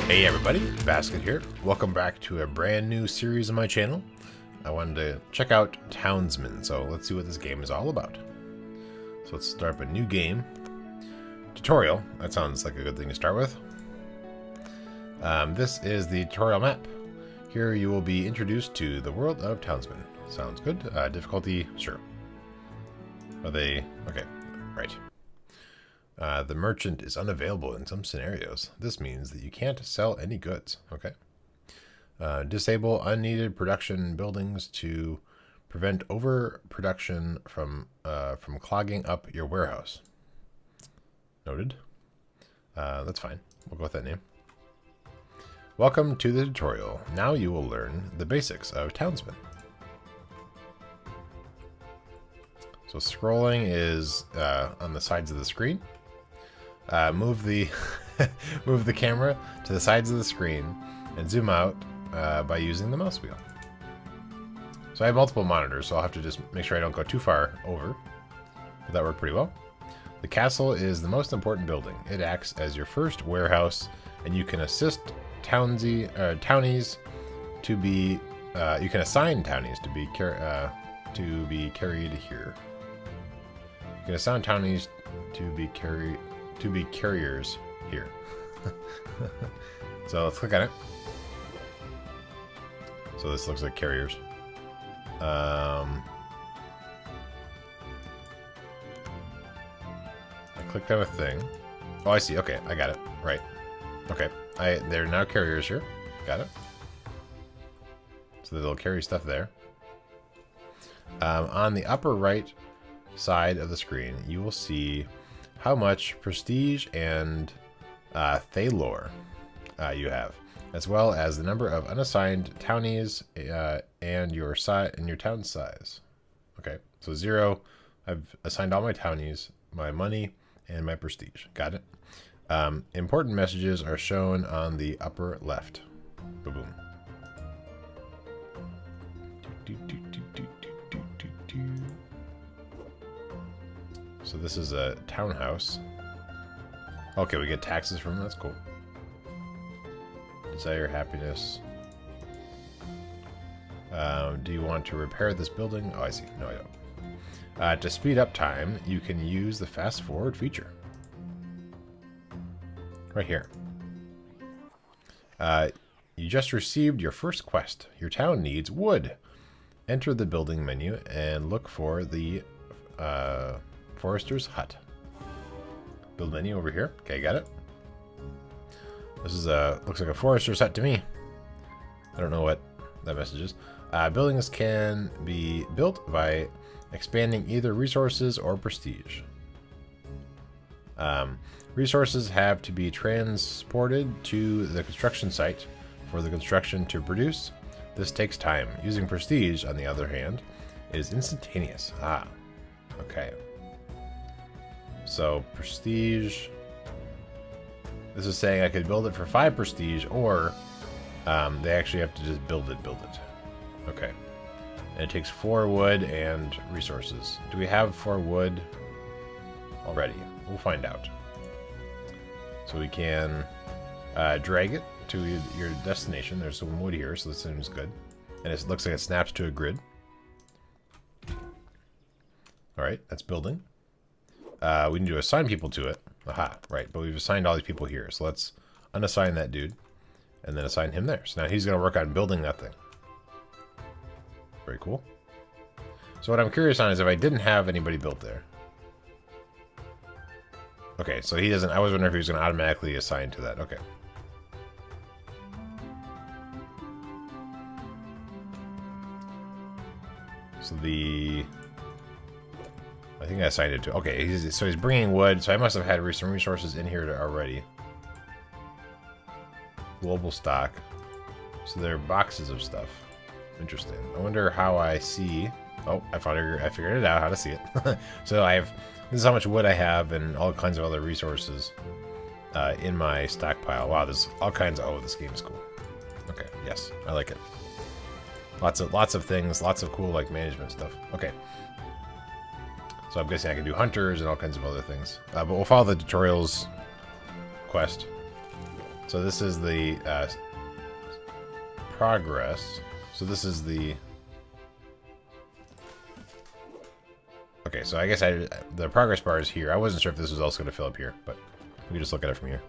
Hey everybody, Basket here. Welcome back to a brand new series on my channel. I wanted to check out Townsmen, so let's see what this game is all about. So let's start up a new game. Tutorial, that sounds like a good thing to start with. This is the tutorial map. Here you will be introduced to the world of Townsmen. Sounds good. Difficulty, sure. Are they, okay, right. The merchant is unavailable in some scenarios. This means that you can't sell any goods. Okay. Disable unneeded production buildings to prevent overproduction from clogging up your warehouse. Noted. That's fine. We'll go with that name. Welcome to the tutorial. Now you will learn the basics of Townsmen. So scrolling is on the sides of the screen. Move the move the camera to the sides of the screen and zoom out by using the mouse wheel. So I have multiple monitors, so I'll have to just make sure I don't go too far over. But that worked pretty well. The castle is the most important building. It acts as your first warehouse, and you can assist townies to be. You can assign townies to be carried here. You can assign townies to be carriers here. So let's click on it. So this looks like carriers. I clicked on a thing. Oh, I see. Okay, I got it. Right. Okay. They're now carriers here. Got it. So they'll carry stuff there. On the upper right side of the screen, you will see how much prestige and thalor you have, as well as the number of unassigned townies and your town size. Okay, so 0. I've assigned all my townies, my money, and my prestige. Got it. Important messages are shown on the upper left. Boom. So this is a townhouse. Okay, we get taxes from them. That's cool. Desire happiness. Do you want to repair this building? Oh, I see. No, I don't. To speed up time, you can use the fast forward feature. Right here. You just received your first quest. Your town needs wood. Enter the building menu and look for the Forester's Hut. Build menu over here. Okay, got it. This is looks like a Forester's Hut to me. I don't know what that message is. Buildings can be built by expanding either resources or prestige. Resources have to be transported to the construction site for the construction to produce. This takes time. Using prestige, on the other hand, is instantaneous. Okay. So prestige, this is saying I could build it for 5 prestige, or they actually have to just build it. Okay. And it takes 4 wood and resources. Do we have 4 wood already? We'll find out. So we can drag it to your destination. There's some wood here, so this seems good. And it looks like it snaps to a grid. Alright, that's building. We need to assign people to it. Aha, right. But we've assigned all these people here. So let's unassign that dude and then assign him there. So now he's going to work on building that thing. Very cool. So what I'm curious on is if I didn't have anybody built there. Okay, so he doesn't... I was wondering if he was going to automatically assign to that. Okay. So I think I assigned it to... Okay, so he's bringing wood, so I must have had some resources in here already. Global stock. So there are boxes of stuff. Interesting. I wonder how I see... Oh, I figured it out how to see it. So this is how much wood I have and all kinds of other resources in my stockpile. Wow, there's all kinds of... Oh, this game is cool. Okay, yes, I like it. Lots of things, lots of cool like management stuff. Okay. So I'm guessing I can do hunters and all kinds of other things. But we'll follow the tutorials quest. So this is the progress. So this is the... Okay, so I guess the progress bar is here. I wasn't sure if this was also going to fill up here, but we can just look at it from here.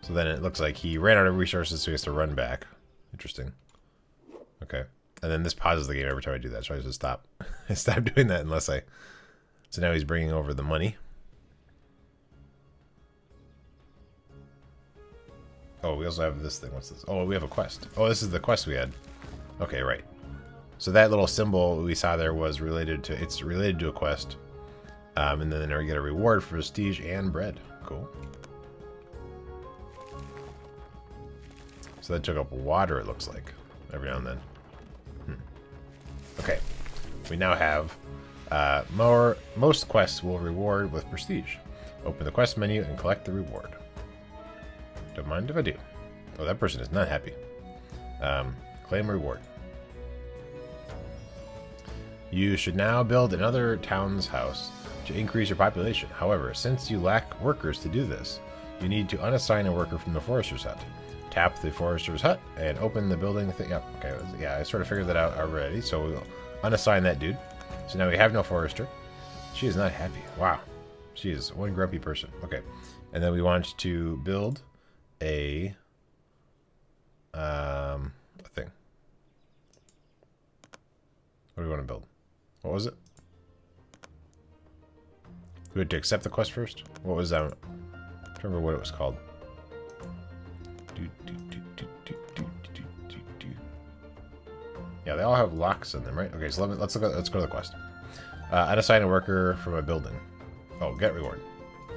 So then it looks like he ran out of resources, so he has to run back. Interesting. Okay. And then this pauses the game every time I do that, so I just stop. I stop doing that unless I... So now he's bringing over the money. Oh, we also have this thing. What's this? Oh, we have a quest. Oh, this is the quest we had. Okay, right. So that little symbol we saw there was related to... It's related to a quest. And then we get a reward for prestige and bread. Cool. So that took up water, it looks like, every now and then. Okay. We now have most quests will reward with prestige. Open the quest menu and collect the reward. Don't mind if I do. Oh, that person is not happy. Claim reward. You should now build another town's house to increase your population. However, since you lack workers to do this, you need to unassign a worker from the forester's hut. Tap the forester's hut and open the building thing. Yep, okay, yeah, I sort of figured that out already. So we'll unassign that dude. So now we have no forester. She is not happy. Wow. She is one grumpy person. Okay. And then we want to build a thing. What do we want to build? What was it? We had to accept the quest first? What was that? I don't remember what it was called. Yeah, they all have locks in them, right? Okay, so let's go to the quest. Unassign a worker from a building. Oh, get reward.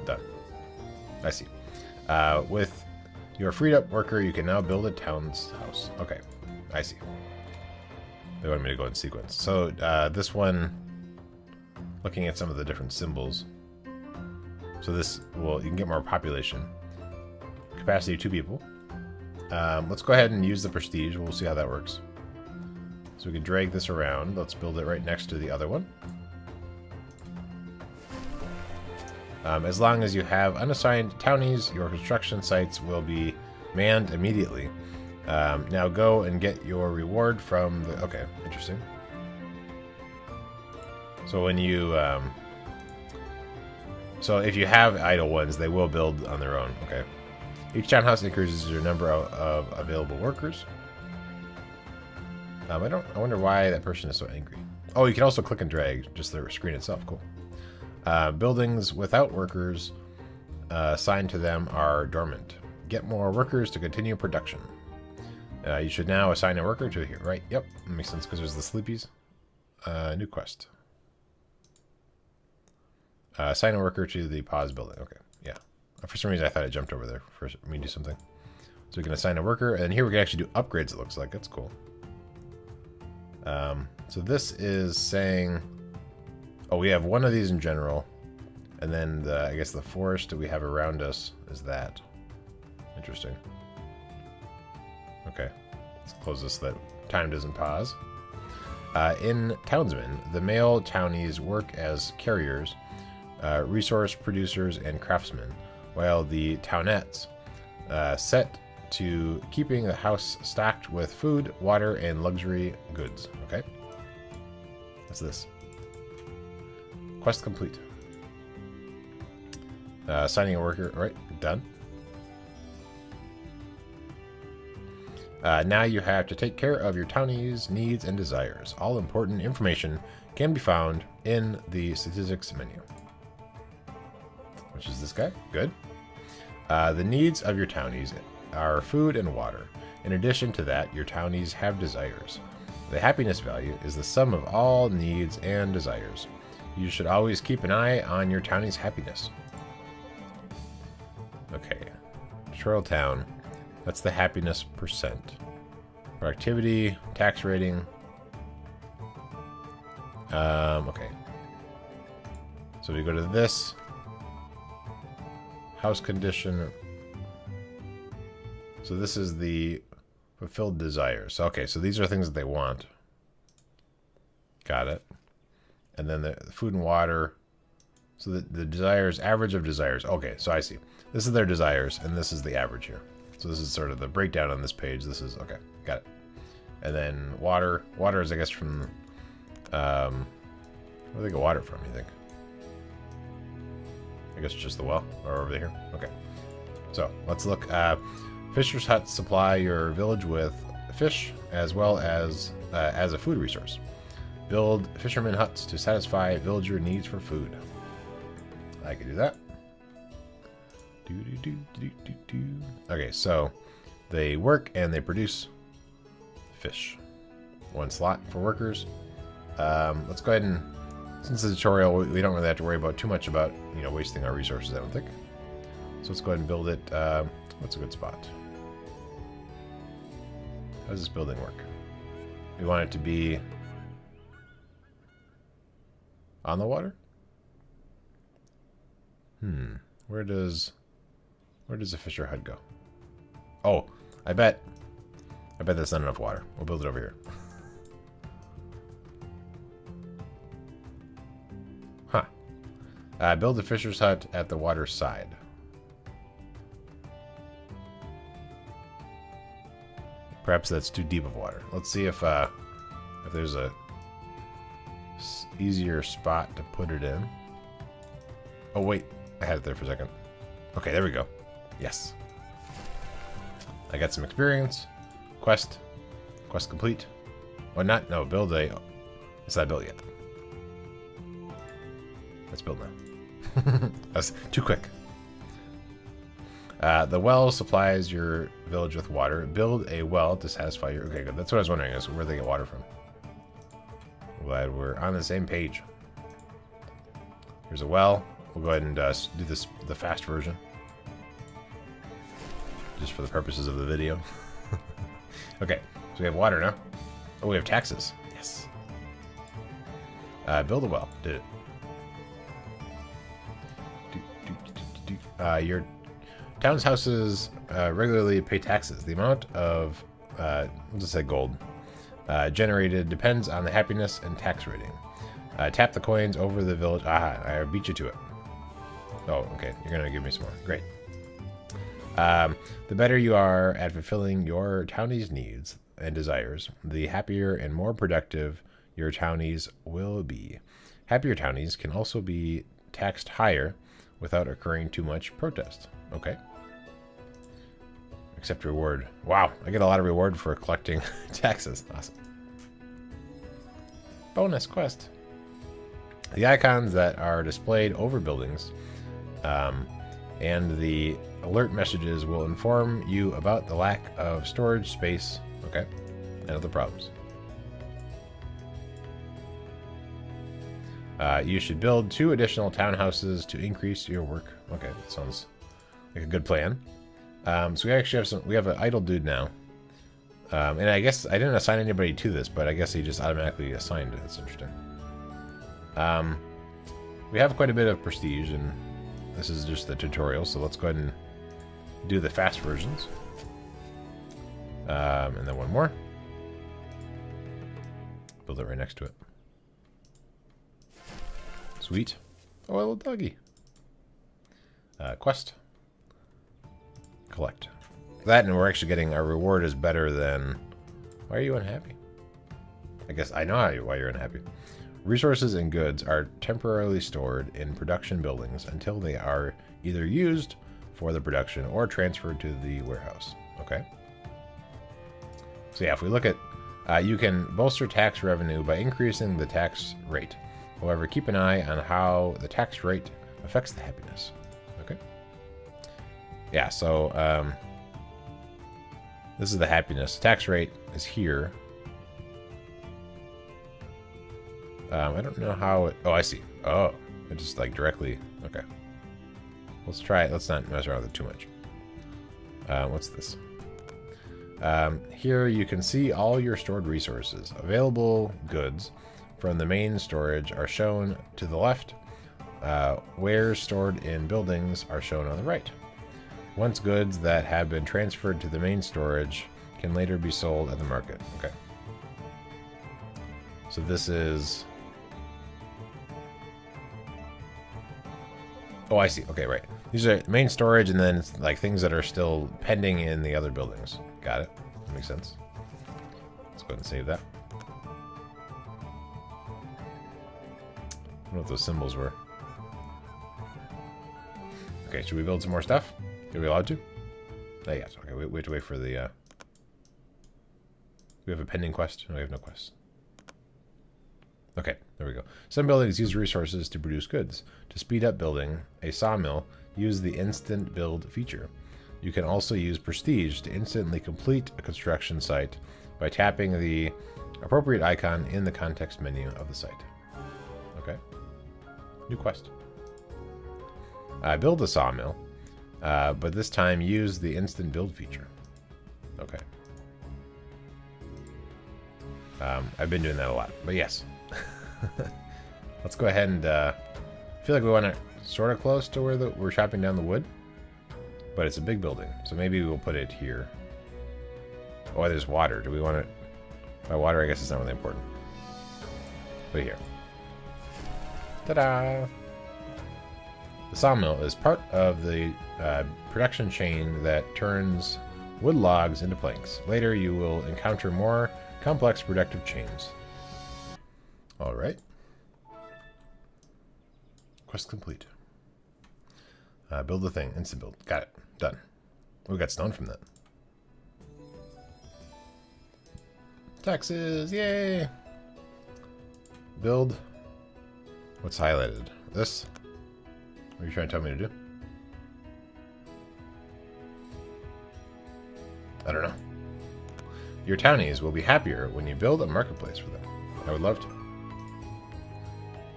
Done. I see. With your freed up worker, you can now build a town's house. Okay, I see. They wanted me to go in sequence. So this one, looking at some of the different symbols. So this will, you can get more population. Capacity 2 people. Let's go ahead and use the prestige. We'll see how that works. So we can drag this around. Let's build it right next to the other one. As long as you have unassigned townies, your construction sites will be manned immediately. Now go and get your reward from the... Okay, interesting. So when you... so if you have idle ones, they will build on their own. Okay. Each townhouse increases your number of available workers. I wonder why that person is so angry. Oh, you can also click and drag just the screen itself. Cool. Buildings without workers assigned to them are dormant. Get more workers to continue production. You should now assign a worker to here, right? Yep, makes sense because there's the sleepies. New quest. Assign a worker to the pause building. Okay, yeah. For some reason, I thought it jumped over there for me to do something. So we can assign a worker, and here we can actually do upgrades, it looks like. That's cool. So this is saying... Oh, we have one of these in general. And then, I guess the forest that we have around us is that. Interesting. Okay. Let's close this so that time doesn't pause. In Townsmen, the male townies work as carriers, resource producers, and craftsmen, while the townettes set to keeping the house stocked with food, water, and luxury goods. Okay. What's this? Quest complete. Signing a worker. All right, done. Now you have to take care of your townies' needs and desires. All important information can be found in the statistics menu. Which is this guy. Good. The needs of your townies are food and water. In addition to that, your townies have desires. The happiness value is the sum of all needs and desires. You should always keep an eye on your townie's happiness. Okay. Tutorial town. That's the happiness percent. Productivity, tax rating. Okay. So we go to this. House condition. So this is the fulfilled desires. Okay, so these are things that they want. Got it. And then the food and water. So the desires, average of desires. Okay, so I see. This is their desires, and this is the average here. So this is sort of the breakdown on this page. This is, okay, got it. And then water. Water is, I guess, from, where do they get water from, you think? I guess it's just the well, or over here. Okay. So, let's look. Fisher's huts supply your village with fish, as well as a food resource. Build fisherman huts to satisfy villager needs for food. I can do that. Okay, so they work and they produce fish. 1 slot for workers. Let's go ahead and, since the tutorial, we don't really have to worry about too much about, you know, wasting our resources, I don't think. So let's go ahead and build it. What's a good spot? How does this building work? We want it to be on the water? Where does the fisher hut go? Oh, I bet that's not enough water. We'll build it over here. Huh. Build the fisher's hut at the water side. Perhaps that's too deep of water. Let's see if there's a easier spot to put it in. Oh wait, I had it there for a second. Okay, there we go. Yes. I got some experience. Quest complete. Oh, no, build a... It's not built yet. Let's build now. That's too quick. The well supplies your village with water. Build a well to satisfy your... Okay, good. That's what I was wondering, is where they get water from. Glad we're on the same page. Here's a well. We'll go ahead and do this the fast version. Just for the purposes of the video. Okay, so we have water now. Oh, we have taxes. Yes. Build a well. Did it. Your town's houses regularly pay taxes. The amount of, we'll just say gold, generated depends on the happiness and tax rating. Tap the coins over the village. Aha, I beat you to it. Oh, okay. You're going to give me some more. Great. The better you are at fulfilling your townies' needs and desires, the happier and more productive your townies will be. Happier townies can also be taxed higher without incurring too much protest. Okay. Accept reward. Wow, I get a lot of reward for collecting taxes. Awesome. Bonus quest. The icons that are displayed over buildings and the alert messages will inform you about the lack of storage space, okay, and other problems. You should build 2 additional townhouses to increase your work. Okay, that sounds like a good plan. So we actually have we have an idle dude now. And I guess I didn't assign anybody to this, but I guess he just automatically assigned it. That's interesting. We have quite a bit of prestige, and this is just the tutorial, so let's go ahead and do the fast versions. And then one more. Build it right next to it. Sweet. Oh, a little doggy. Quest. Collect. That, and we're actually getting our reward is better than... Why are you unhappy? I guess I know why you're unhappy. Resources and goods are temporarily stored in production buildings until they are either used for the production or transferred to the warehouse. Okay. So yeah, if we look at, you can bolster tax revenue by increasing the tax rate. However, keep an eye on how the tax rate affects the happiness. Okay. Yeah, so this is the happiness. Tax rate is here. I don't know how it... Oh, I see. Oh, it just like directly... Okay. Let's try it. Let's not mess around with it too much. What's this? Here you can see all your stored resources. Available goods from the main storage are shown to the left. Wares stored in buildings are shown on the right. Once goods that have been transferred to the main storage can later be sold at the market. Okay. So this is... Oh, I see. Okay, right. These are main storage and then like things that are still pending in the other buildings. Got it. That makes sense. Let's go ahead and save that. I don't know what those symbols were. Okay, should we build some more stuff? Are we allowed to? Oh, yes. Okay, we have to wait for the... We have a pending quest? No, we have no quest. Okay, there we go. Some buildings use resources to produce goods. To speed up building a sawmill, use the instant build feature. You can also use prestige to instantly complete a construction site by tapping the appropriate icon in the context menu of the site. Okay. New quest. Build a sawmill, but this time use the instant build feature. Okay. I've been doing that a lot, but yes. Let's go ahead and I feel like we want it sort of close to where we're chopping down the wood, but it's a big building, so maybe we'll put it here. Oh, there's water. Do we want it by water? I guess it's not really important. Put it here. Ta-da! The sawmill is part of the production chain that turns wood logs into planks. Later, you will encounter more complex productive chains. All right. Quest complete. Build the thing. Instant build. Got it. Done. We got stone from that. Taxes. Yay. Build. What's highlighted? This? What are you trying to tell me to do? I don't know. Your townies will be happier when you build a marketplace for them. I would love to.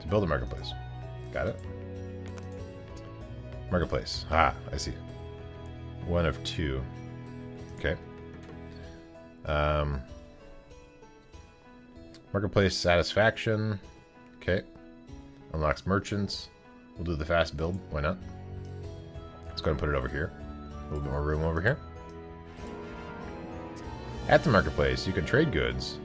To build a marketplace. Got it? Marketplace. Ah, I see. One of two. Okay. Marketplace satisfaction. Okay. Unlocks merchants. We'll do the fast build. Why not? Let's go ahead and put it over here. A little bit more room over here. At the marketplace, you can trade goods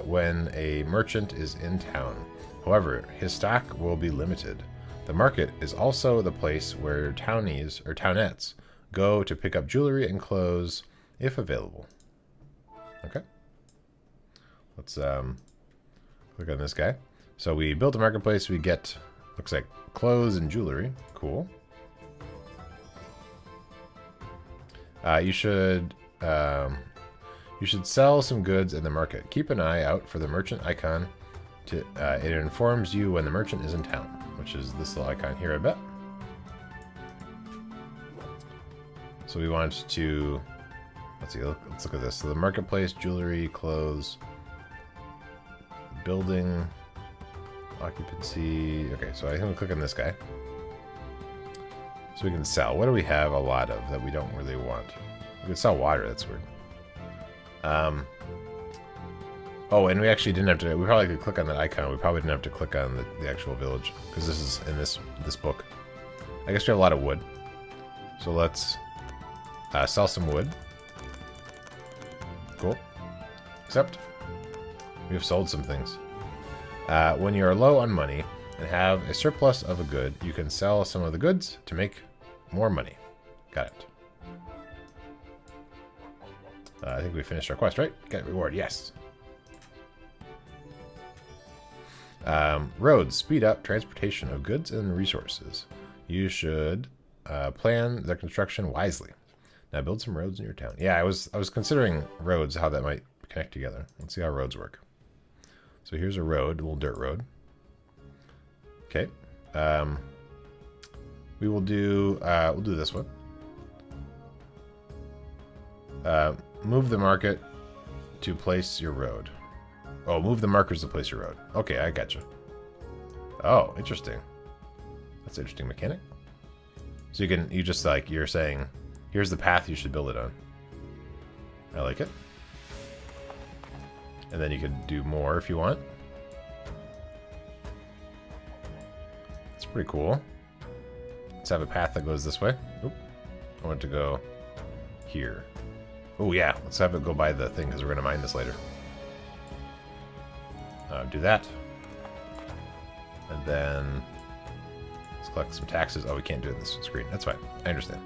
when a merchant is in town. However, his stock will be limited. The market is also the place where townies or townettes go to pick up jewelry and clothes if available. Okay. Let's click on this guy. So we built a marketplace. We get, looks like, clothes and jewelry. Cool. You should sell some goods in the market. Keep an eye out for the merchant icon. It informs you when the merchant is in town, which is this little icon here, I bet. So we want to, let's see, let's look at this. So the marketplace, jewelry, clothes, building, occupancy. Okay, so I think we'll click on this guy. So we can sell. What do we have a lot of that we don't really want? We can sell water, that's weird. Oh, and we actually didn't have to, we probably could click on that icon. We probably didn't have to click on the actual village, because this is in this book. I guess we have a lot of wood. So let's sell some wood. Cool. Except, we have sold some things. When you are low on money and have a surplus of a good, you can sell some of the goods to make more money. Got it. I think we finished our quest, right? Get reward, yes. Roads speed up transportation of goods and resources. You should plan the construction wisely. Now build some roads in your town. Yeah, I was considering roads, how that might connect together. Let's see how roads work. So here's a road, a little dirt road. Okay. We'll do this one. Move the market to place your road. Oh, move the markers to place your road. Okay, I gotcha. Oh, interesting. That's an interesting mechanic. So you just like, you're saying, here's the path you should build it on. I like it. And then you could do more if you want. It's pretty cool. Let's have a path that goes this way. Oop. I want it to go here. Oh yeah, let's have it go by the thing because we're going to mine this later. Do that. And then Let's collect some taxes. Oh, we can't do it in this screen. That's fine. I understand.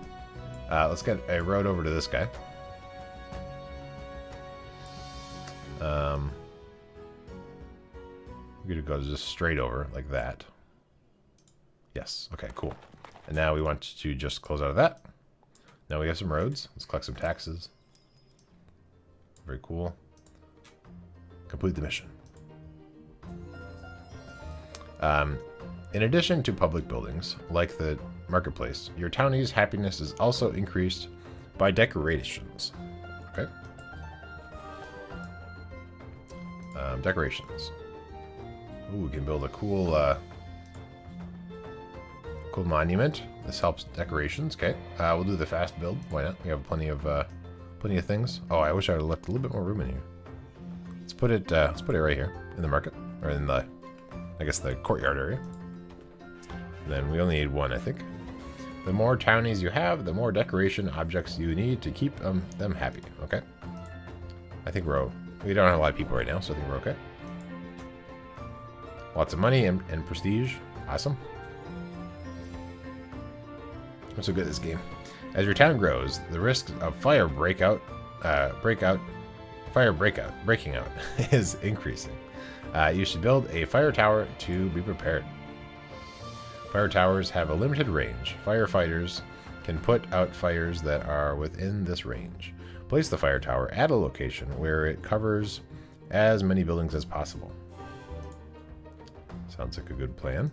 Let's get a road over to this guy. We're going to go just straight over like that. Yes. Okay, cool. And now we want to just close out of that. Now we have some roads. Let's collect some taxes. Very cool. Complete the mission. In addition to public buildings, like the marketplace, your townie's happiness is also increased by decorations. Okay. Decorations. Ooh, we can build a cool, cool monument. This helps decorations. Okay. We'll do the fast build. Why not? We have plenty of things. Oh, I wish I would have left a little bit more room in here. Let's put it right here in the market, or in the, I guess, the courtyard area. And then we only need one, I think. The more townies you have, the more decoration objects you need to keep them happy. Okay. I think we don't have a lot of people right now, so I think we're okay. Lots of money and prestige. Awesome. I'm so good at this game. As your town grows, the risk of breaking out is increasing. You should build a fire tower to be prepared. Fire towers have a limited range. Firefighters can put out fires that are within this range. Place the fire tower at a location where it covers as many buildings as possible. Sounds like a good plan.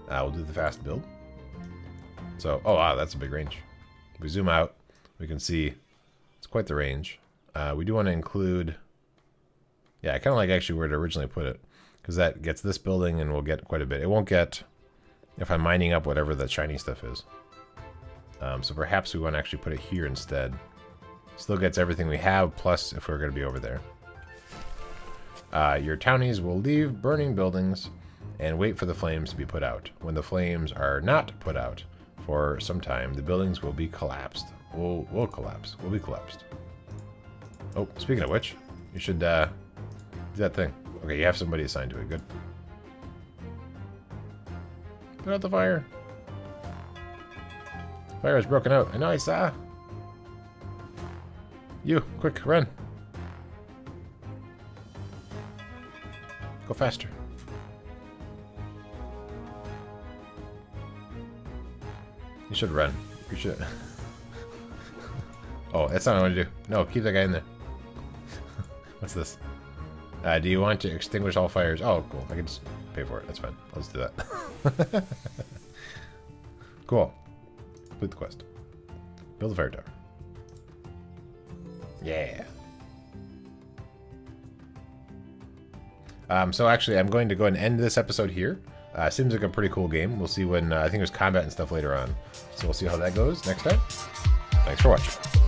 We'll do the fast build. So, oh wow, that's a big range. If we zoom out, we can see it's quite the range. We do want to include, yeah, I kind of like actually where to originally put it, because that gets this building and we'll get quite a bit. It won't get if I'm mining up whatever the shiny stuff is. So perhaps we want to actually put it here instead. Still gets everything we have, plus if we're going to be over there. Your townies will leave burning buildings and wait for the flames to be put out. When the flames are not put out for some time, the buildings will be collapsed. Will collapse. Will be collapsed. Oh, speaking of which, you should do that thing. Okay, you have somebody assigned to it. Good. Put out the fire. Fire is broken out. I know, I saw. You, quick, run. Go faster. You should run. You should. Oh, that's not what I want to do. No, keep that guy in there. What's this? Do you want to extinguish all fires? Oh, cool. I can just pay for it. That's fine. I'll just do that. Cool. Complete the quest. Build a fire tower. Yeah. So actually, I'm going to go ahead and end this episode here. Seems like a pretty cool game. We'll see when, I think there's combat and stuff later on. So we'll see how that goes next time. Thanks for watching.